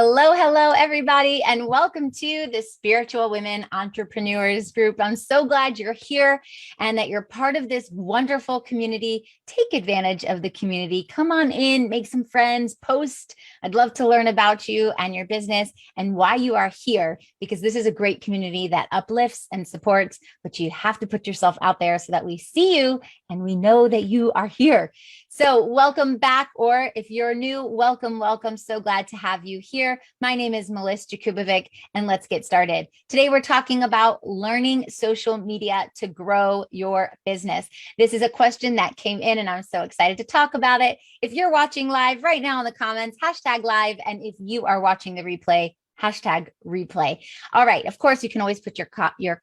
Hello, hello, everybody, and welcome to the Spiritual Women Entrepreneurs Group. I'm so glad you're here and that you're part of this wonderful community. Take advantage of the community. Come on in, make some friends, post. I'd love to learn about you and your business and why you are here, because this is a great community that uplifts and supports, but you have to put yourself out there so that we see you and we know that you are here. So welcome back, or if you're new, welcome, welcome. So glad to have you here. My name is Meliss Jakubovic, and let's get started. Today, we're talking about learning social media to grow your business. This is a question that came in, and I'm so excited to talk about it. If you're watching live right now in the comments, #live, and if you are watching the replay, #replay. All right. Of course, you can always put your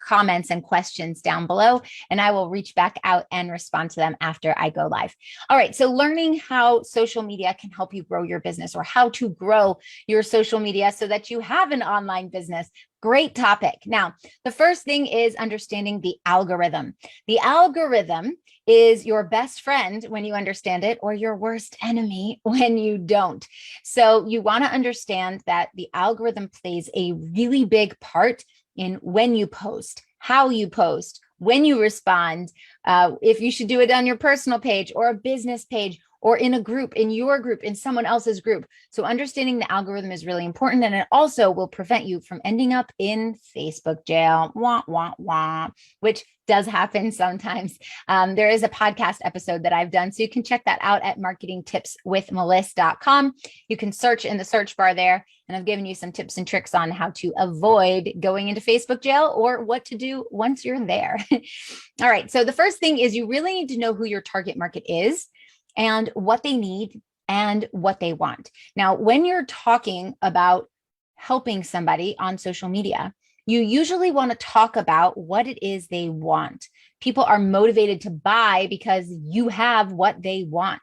comments and questions down below, and I will reach back out and respond to them after I go live. All right. So learning how social media can help you grow your business, or how to grow your social media so that you have an online business. Great topic. Now, the first thing is understanding the algorithm. The algorithm is your best friend when you understand it, or your worst enemy when you don't. So you want to understand that the algorithm plays a really big part in when you post, how you post, when you respond, if you should do it on your personal page or a business page, or in a group, in your group, in someone else's group. So understanding the algorithm is really important, and it also will prevent you from ending up in Facebook jail, which does happen sometimes. There is a podcast episode that I've done, so you can check that out at marketingtipswithmeliss.com. You can search in the search bar there, and I've given you some tips and tricks on how to avoid going into Facebook jail, or what to do once you're there. All right, so the first thing is you really need to know who your target market is, and what they need and what they want. Now, when you're talking about helping somebody on social media, you usually want to talk about what it is they want. People are motivated to buy because you have what they want,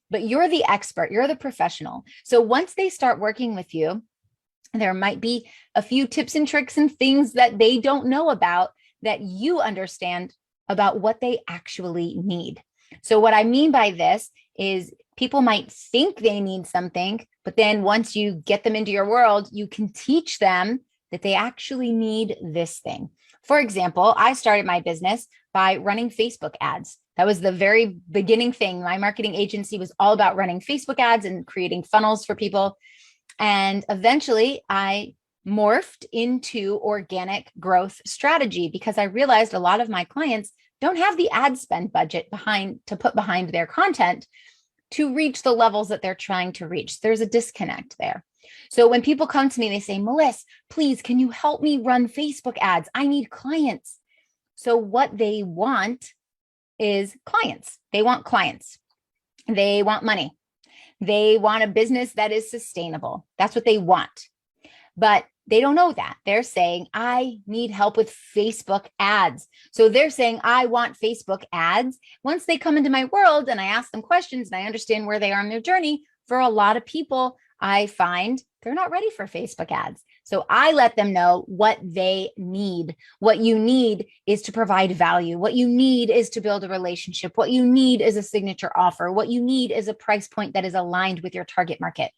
but you're the expert, you're the professional. So once they start working with you, there might be a few tips and tricks and things that they don't know about that you understand about what they actually need. So what I mean by this is people might think they need something, but then once you get them into your world, you can teach them that they actually need this thing. For example, I started my business by running Facebook ads. That was the very beginning thing. My marketing agency was all about running Facebook ads and creating funnels for people. And eventually I morphed into organic growth strategy because I realized a lot of my clients don't have the ad spend budget to put behind their content to reach the levels that they're trying to reach. There's a disconnect there. So when people come to me, they say, Meliss, please, can you help me run Facebook ads? I need clients. So what they want is clients. They want clients. They want money. They want a business that is sustainable. That's what they want. But they don't know that. They're saying, I need help with Facebook ads. So they're saying, I want Facebook ads. Once they come into my world and I ask them questions and I understand where they are in their journey, for a lot of people, I find they're not ready for Facebook ads. So I let them know what they need. What you need is to provide value. What you need is to build a relationship. What you need is a signature offer. What you need is a price point that is aligned with your target market.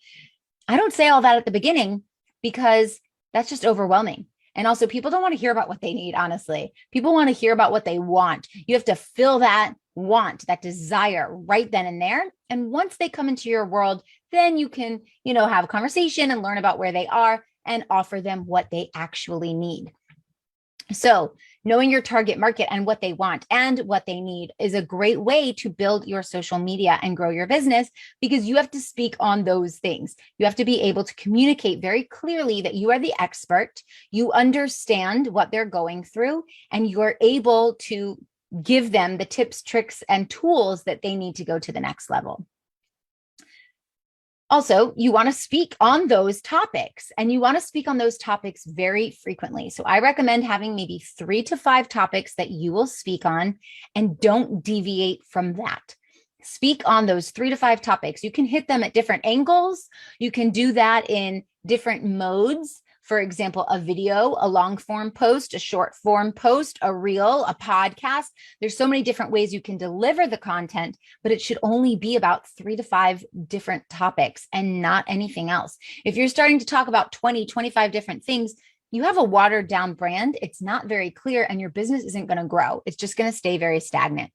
I don't say all that at the beginning because that's just overwhelming. And also, people don't want to hear about what they need, honestly. People want to hear about what they want. You have to fill that want, that desire right then and there. And once they come into your world, then you can, have a conversation and learn about where they are and offer them what they actually need. So knowing your target market and what they want and what they need is a great way to build your social media and grow your business, because you have to speak on those things. You have to be able to communicate very clearly that you are the expert, you understand what they're going through, and you're able to give them the tips, tricks, and tools that they need to go to the next level. Also, you want to speak on those topics, and you want to speak on those topics very frequently. So I recommend having maybe 3 to 5 topics that you will speak on, and don't deviate from that. Speak on those 3 to 5 topics. You can hit them at different angles. You can do that in different modes. for example, a video, a long form post, a short form post, a reel, a podcast. There's so many different ways you can deliver the content, but it should only be about 3 to 5 different topics and not anything else. If you're starting to talk about 20, 25 different things, you have a watered down brand. It's not very clear and your business isn't going to grow. It's just going to stay very stagnant.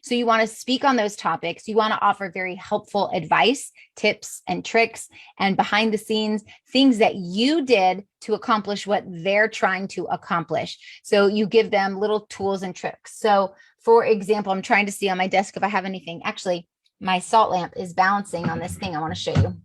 So you want to speak on those topics. You want to offer very helpful advice, tips and tricks, and behind the scenes things that you did to accomplish what they're trying to accomplish. So you give them little tools and tricks. So for example, I'm trying to see on my desk if I have anything. Actually, my salt lamp is balancing on this thing I want to show you.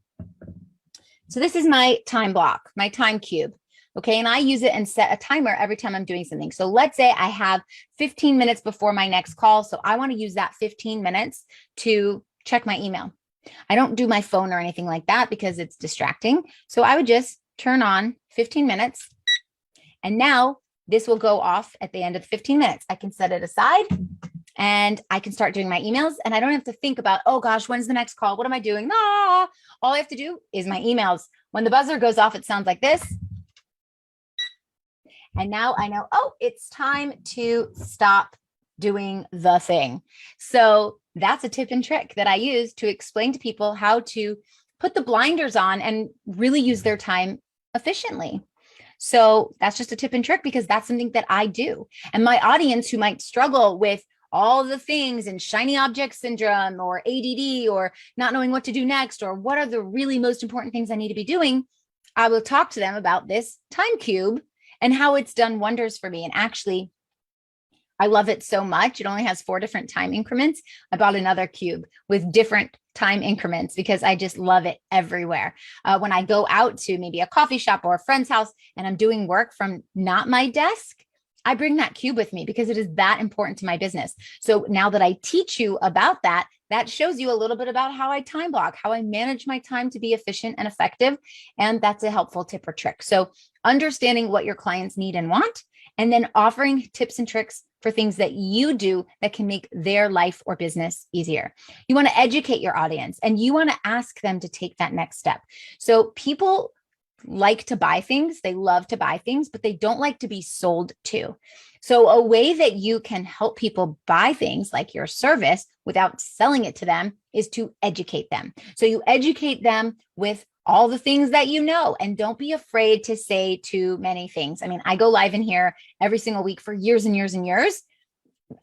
So this is my time block, my time cube. Okay. And I use it and set a timer every time I'm doing something. So let's say I have 15 minutes before my next call. So I want to use that 15 minutes to check my email. I don't do my phone or anything like that because it's distracting. So I would just turn on 15 minutes. And now this will go off at the end of 15 minutes. I can set it aside and I can start doing my emails. And I don't have to think about, oh gosh, when's the next call? What am I doing? Ah, all I have to do is my emails. When the buzzer goes off, it sounds like this. And now I know, oh, it's time to stop doing the thing. So that's a tip and trick that I use to explain to people how to put the blinders on and really use their time efficiently. So that's just a tip and trick because that's something that I do. And my audience who might struggle with all the things and shiny object syndrome or ADD or not knowing what to do next, or what are the really most important things I need to be doing, I will talk to them about this time cube and how it's done wonders for me. And actually, I love it so much. It only has 4 different time increments. I bought another cube with different time increments because I just love it everywhere. When I go out to maybe a coffee shop or a friend's house and I'm doing work from not my desk, I bring that cube with me because it is that important to my business. So now that I teach you about that, that shows you a little bit about how I time block, how I manage my time to be efficient and effective. And that's a helpful tip or trick. So understanding what your clients need and want, and then offering tips and tricks for things that you do that can make their life or business easier. You want to educate your audience and you want to ask them to take that next step. So people like to buy things, they love to buy things, but they don't like to be sold to. So a way that you can help people buy things like your service without selling it to them is to educate them. So you educate them with all the things that you know, and don't be afraid to say too many things. I mean, I go live in here every single week for years and years and years.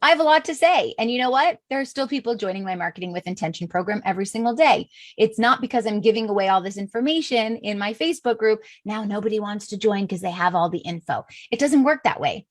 I have a lot to say. And you know what? There are still people joining my Marketing with Intention program every single day. It's not because I'm giving away all this information in my Facebook group. Now nobody wants to join because they have all the info. It doesn't work that way.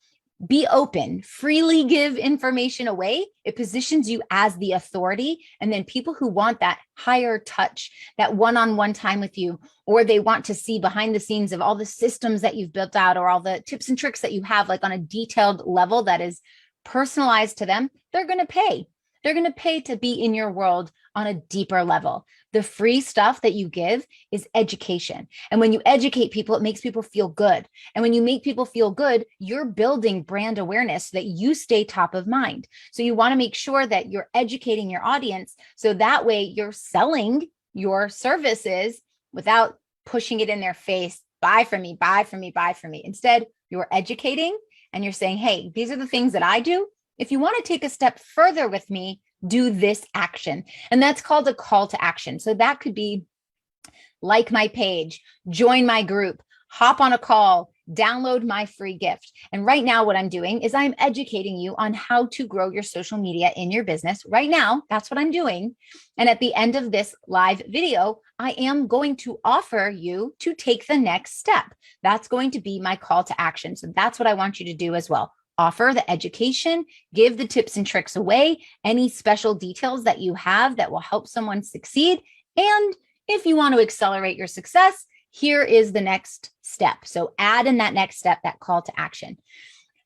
Be open, freely give information away. It positions you as the authority. And then people who want that higher touch, that one-on-one time with you, or they want to see behind the scenes of all the systems that you've built out or all the tips and tricks that you have, like on a detailed level that is personalized to them, they're going to pay. They're going to pay to be in your world on a deeper level. The free stuff that you give is education. And when you educate people, it makes people feel good. And when you make people feel good, you're building brand awareness so that you stay top of mind. So you want to make sure that you're educating your audience so that way you're selling your services without pushing it in their face. Buy from me, buy from me, buy from me. Instead, you're educating and you're saying, hey, these are the things that I do. If you want to take a step further with me, do this action. And that's called a call to action. So that could be like my page, join my group, hop on a call, download my free gift. And right now what I'm doing is I'm educating you on how to grow your social media in your business. Right now, that's what I'm doing. And at the end of this live video, I am going to offer you to take the next step. That's going to be my call to action. So that's what I want you to do as well. Offer the education, give the tips and tricks away, any special details that you have that will help someone succeed. And if you want to accelerate your success, here is the next step. So add in that next step, that call to action.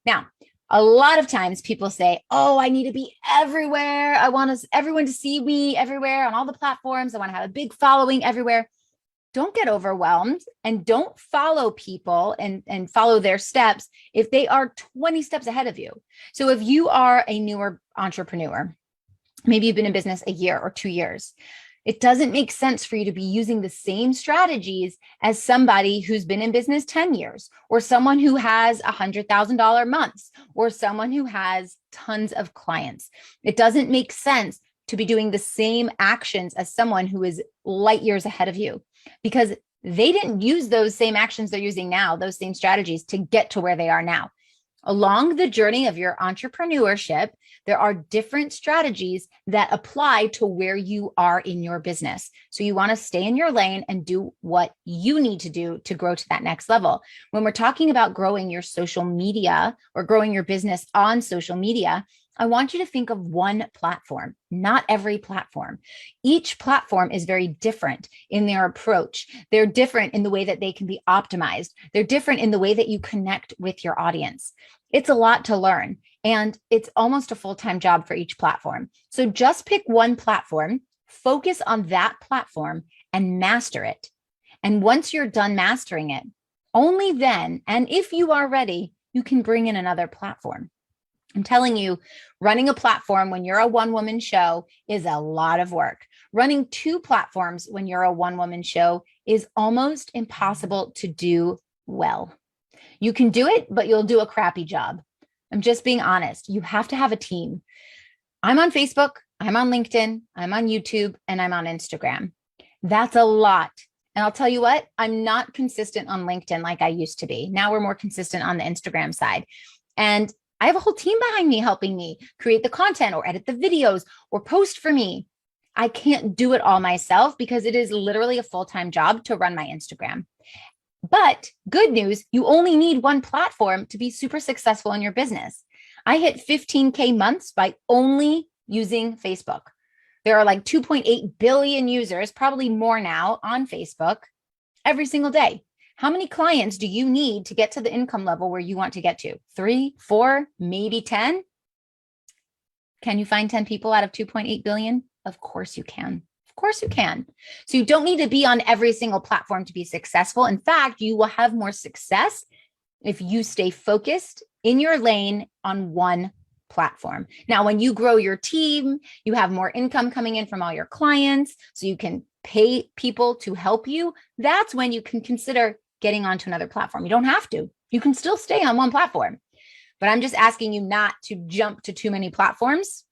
Now, a lot of times people say, oh, I need to be everywhere. I want everyone to see me everywhere on all the platforms. I want to have a big following everywhere. Don't get overwhelmed and don't follow people and follow their steps if they are 20 steps ahead of you. So if you are a newer entrepreneur, maybe you've been in business a year or 2 years, It doesn't make sense for you to be using the same strategies as somebody who's been in business 10 years, or someone who has $100,000 months, or someone who has tons of clients. It doesn't make sense to be doing the same actions as someone who is light years ahead of you, because they didn't use those same actions they're using now, those same strategies to get to where they are now. Along the journey of your entrepreneurship, there are different strategies that apply to where you are in your business. So you want to stay in your lane and do what you need to do to grow to that next level. When we're talking about growing your social media or growing your business on social media, I want you to think of one platform, not every platform. Each platform is very different in their approach. They're different in the way that they can be optimized. They're different in the way that you connect with your audience. It's a lot to learn, and it's almost a full-time job for each platform. So just pick one platform, focus on that platform, and master it. And once you're done mastering it, only then, and if you are ready, you can bring in another platform. I'm telling you, running a platform when you're a one-woman show is a lot of work. Running two platforms when you're a one-woman show is almost impossible to do well. You can do it, but you'll do a crappy job. I'm just being honest. You have to have a team. I'm on Facebook, I'm on LinkedIn, I'm on YouTube, and I'm on Instagram. That's a lot. And I'll tell you what, I'm not consistent on LinkedIn like I used to be. Now we're more consistent on the Instagram side. And I have a whole team behind me helping me create the content or edit the videos or post for me. I can't do it all myself because it is literally a full-time job to run my Instagram. But good news, you only need one platform to be super successful in your business. I hit 15K months by only using Facebook. There are like 2.8 billion users, probably more now, on Facebook every single day. How many clients do you need to get to the income level where you want to get to? 3, 4, maybe 10? Can you find 10 people out of 2.8 billion? Of course you can. Of course you can. So you don't need to be on every single platform to be successful. In fact, you will have more success if you stay focused in your lane on one platform. Now, when you grow your team, you have more income coming in from all your clients, so you can pay people to help you. That's when you can consider getting onto another platform. You don't have to. You can still stay on one platform. But I'm just asking you not to jump to too many platforms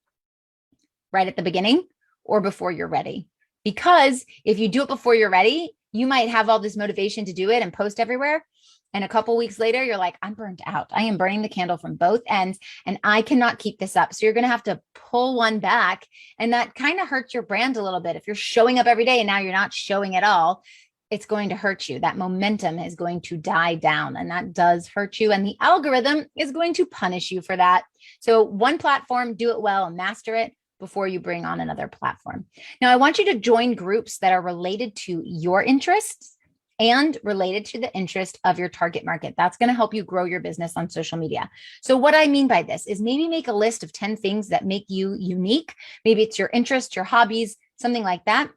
right at the beginning or before you're ready. Because if you do it before you're ready, you might have all this motivation to do it and post everywhere. And a couple weeks later, you're like, I'm burnt out. I am burning the candle from both ends and I cannot keep this up. So you're going to have to pull one back. And that kind of hurts your brand a little bit. If you're showing up every day and now you're not showing at all, it's going to hurt you. That momentum is going to die down, and that does hurt you. And the algorithm is going to punish you for that. So one platform, do it well and master it before you bring on another platform. Now, I want you to join groups that are related to your interests and related to the interest of your target market. That's going to help you grow your business on social media. So what I mean by this is maybe make a list of 10 things that make you unique. Maybe it's your interest, your hobbies, something like that.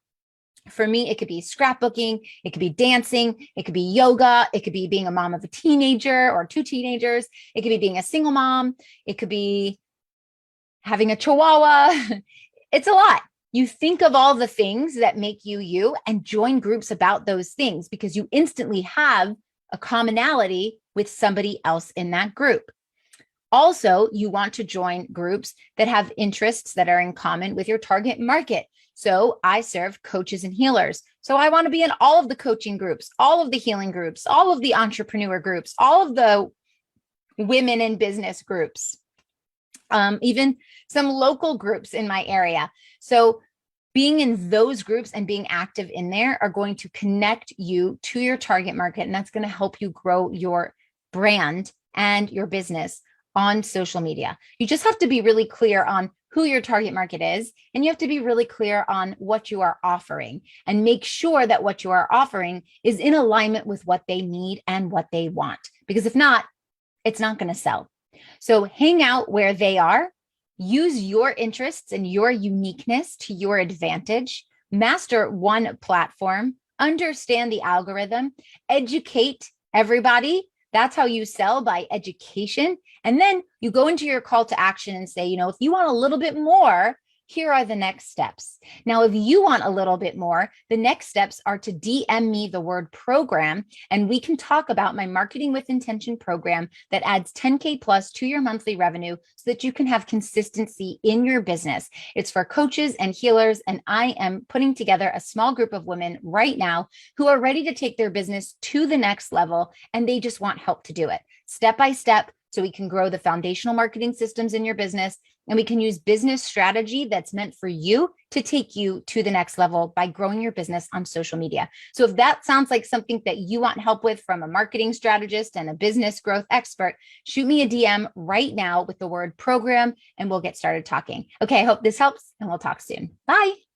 For me, it could be scrapbooking, it could be dancing, it could be yoga, it could be being a mom of a teenager or 2 teenagers, it could be being a single mom, it could be having a chihuahua. It's a lot. You think of all the things that make you you and join groups about those things because you instantly have a commonality with somebody else in that group. Also, you want to join groups that have interests that are in common with your target market. So I serve coaches and healers. So I want to be in all of the coaching groups, all of the healing groups, all of the entrepreneur groups, all of the women in business groups, even some local groups in my area. So being in those groups and being active in there are going to connect you to your target market. And that's going to help you grow your brand and your business on social media. You just have to be really clear on who your target market is, and you have to be really clear on what you are offering and make sure that what you are offering is in alignment with what they need and what they want. Because if not, it's not going to sell. So hang out where they are, use your interests and your uniqueness to your advantage, master one platform, understand the algorithm, educate everybody. That's how you sell, by education. And then you go into your call to action and say, if you want a little bit more, Here are the next steps. Now, if you want a little bit more, the next steps are to DM me the word program, and we can talk about my Marketing with Intention program that adds 10K plus to your monthly revenue so that you can have consistency in your business. It's for coaches and healers, and I am putting together a small group of women right now who are ready to take their business to the next level, and they just want help to do it step by step so we can grow the foundational marketing systems in your business. And we can use business strategy that's meant for you to take you to the next level by growing your business on social media. So if that sounds like something that you want help with from a marketing strategist and a business growth expert, shoot me a DM right now with the word program and we'll get started talking. Okay, I hope this helps and we'll talk soon. Bye.